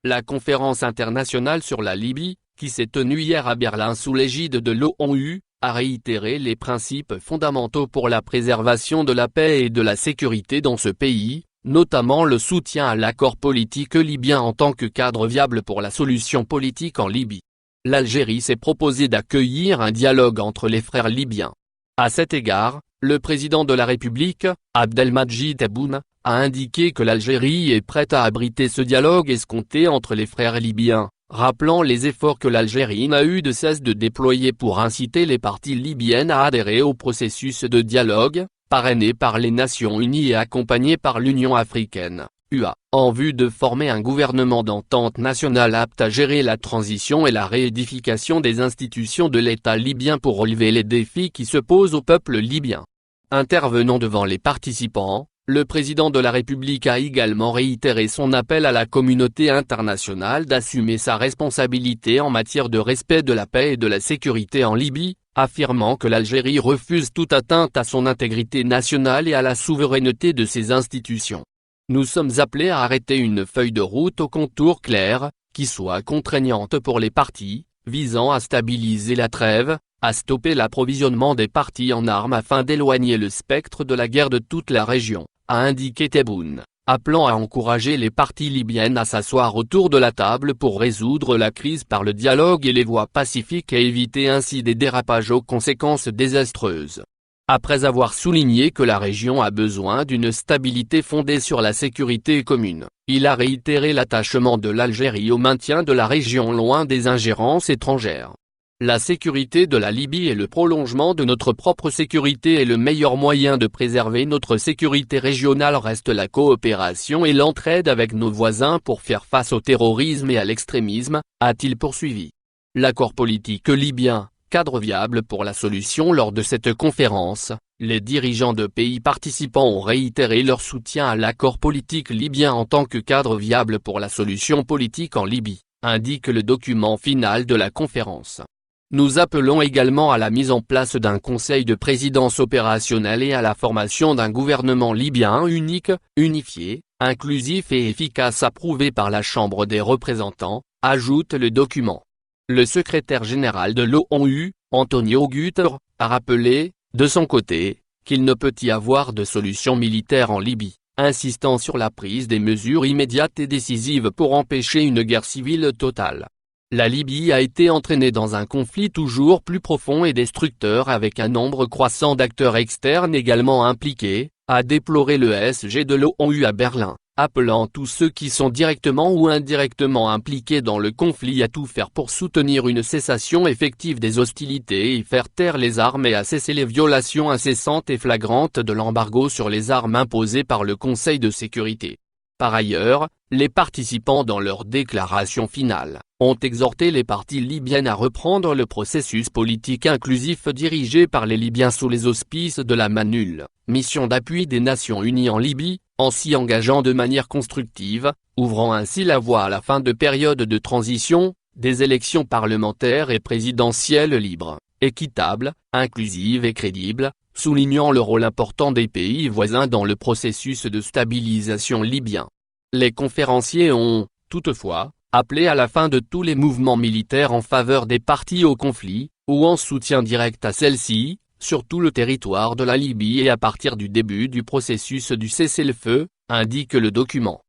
La conférence internationale sur la Libye, qui s'est tenue hier à Berlin sous l'égide de l'ONU, a réitéré les principes fondamentaux pour la préservation de la paix et de la sécurité dans ce pays, notamment le soutien à l'accord politique libyen en tant que cadre viable pour la solution politique en Libye. L'Algérie s'est proposé d'accueillir un dialogue entre les frères libyens. À cet égard, le président de la République, Abdelmadjid Tebboune, a indiqué que l'Algérie est prête à abriter ce dialogue escompté entre les frères libyens, rappelant les efforts que l'Algérie n'a eu de cesse de déployer pour inciter les parties libyennes à adhérer au processus de dialogue, parrainé par les Nations Unies et accompagné par l'Union africaine, UA, en vue de former un gouvernement d'entente nationale apte à gérer la transition et la réédification des institutions de l'État libyen pour relever les défis qui se posent au peuple libyen. Intervenant devant les participants, le président de la République a également réitéré son appel à la communauté internationale d'assumer sa responsabilité en matière de respect de la paix et de la sécurité en Libye, affirmant que l'Algérie refuse toute atteinte à son intégrité nationale et à la souveraineté de ses institutions. Nous sommes appelés à arrêter une feuille de route aux contours clairs, qui soit contraignante pour les parties, visant à stabiliser la trêve, à stopper l'approvisionnement des parties en armes afin d'éloigner le spectre de la guerre de toute la région, a indiqué Tebboune, appelant à encourager les parties libyennes à s'asseoir autour de la table pour résoudre la crise par le dialogue et les voies pacifiques et éviter ainsi des dérapages aux conséquences désastreuses. Après avoir souligné que la région a besoin d'une stabilité fondée sur la sécurité commune, il a réitéré l'attachement de l'Algérie au maintien de la région loin des ingérences étrangères. La sécurité de la Libye est le prolongement de notre propre sécurité et le meilleur moyen de préserver notre sécurité régionale reste la coopération et l'entraide avec nos voisins pour faire face au terrorisme et à l'extrémisme, a-t-il poursuivi. L'accord politique libyen, cadre viable pour la solution. Lors de cette conférence, les dirigeants de pays participants ont réitéré leur soutien à l'accord politique libyen en tant que cadre viable pour la solution politique en Libye, indique le document final de la conférence. Nous appelons également à la mise en place d'un conseil de présidence opérationnel et à la formation d'un gouvernement libyen unique, unifié, inclusif et efficace approuvé par la Chambre des représentants, ajoute le document. Le secrétaire général de l'ONU, Antonio Guterres, a rappelé, de son côté, qu'il ne peut y avoir de solution militaire en Libye, insistant sur la prise des mesures immédiates et décisives pour empêcher une guerre civile totale. La Libye a été entraînée dans un conflit toujours plus profond et destructeur avec un nombre croissant d'acteurs externes également impliqués, a déploré le SG de l'ONU à Berlin, appelant tous ceux qui sont directement ou indirectement impliqués dans le conflit à tout faire pour soutenir une cessation effective des hostilités et faire taire les armes et à cesser les violations incessantes et flagrantes de l'embargo sur les armes imposé par le Conseil de sécurité. Par ailleurs, les participants dans leur déclaration finale, ont exhorté les parties libyennes à reprendre le processus politique inclusif dirigé par les Libyens sous les auspices de la MANUL, mission d'appui des Nations Unies en Libye, en s'y engageant de manière constructive, ouvrant ainsi la voie à la fin de période de transition, des élections parlementaires et présidentielles libres, équitables, inclusives et crédibles, soulignant le rôle important des pays voisins dans le processus de stabilisation libyen. Les conférenciers ont, toutefois, appelé à la fin de tous les mouvements militaires en faveur des parties au conflit, ou en soutien direct à celles-ci, sur tout le territoire de la Libye et à partir du début du processus du cessez-le-feu, indique le document.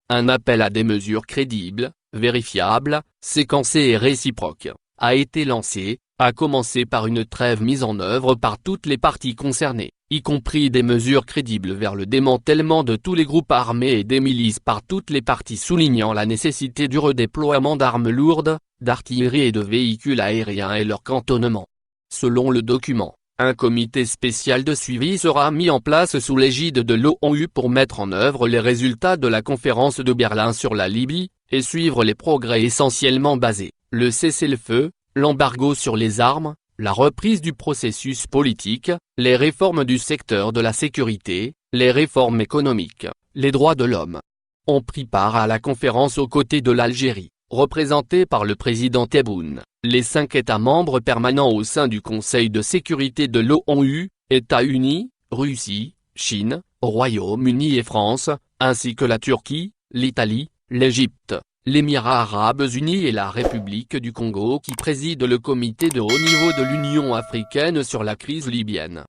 Un appel à des mesures crédibles, vérifiables, séquencées et réciproques, a été lancé, à commencer par une trêve mise en œuvre par toutes les parties concernées, y compris des mesures crédibles vers le démantèlement de tous les groupes armés et des milices par toutes les parties soulignant la nécessité du redéploiement d'armes lourdes, d'artillerie et de véhicules aériens et leur cantonnement. Selon le document, un comité spécial de suivi sera mis en place sous l'égide de l'ONU pour mettre en œuvre les résultats de la conférence de Berlin sur la Libye, et suivre les progrès essentiellement basés, le cessez-le-feu, l'embargo sur les armes, la reprise du processus politique, les réformes du secteur de la sécurité, les réformes économiques, les droits de l'homme. Ont pris part à la conférence aux côtés de l'Algérie, représentée par le président Tebboune, les 5 États membres permanents au sein du Conseil de sécurité de l'ONU, États-Unis, Russie, Chine, Royaume-Uni et France, ainsi que la Turquie, l'Italie, l'Égypte, l'Émirat arabes unis et la République du Congo qui président le comité de haut niveau de l'Union africaine sur la crise libyenne.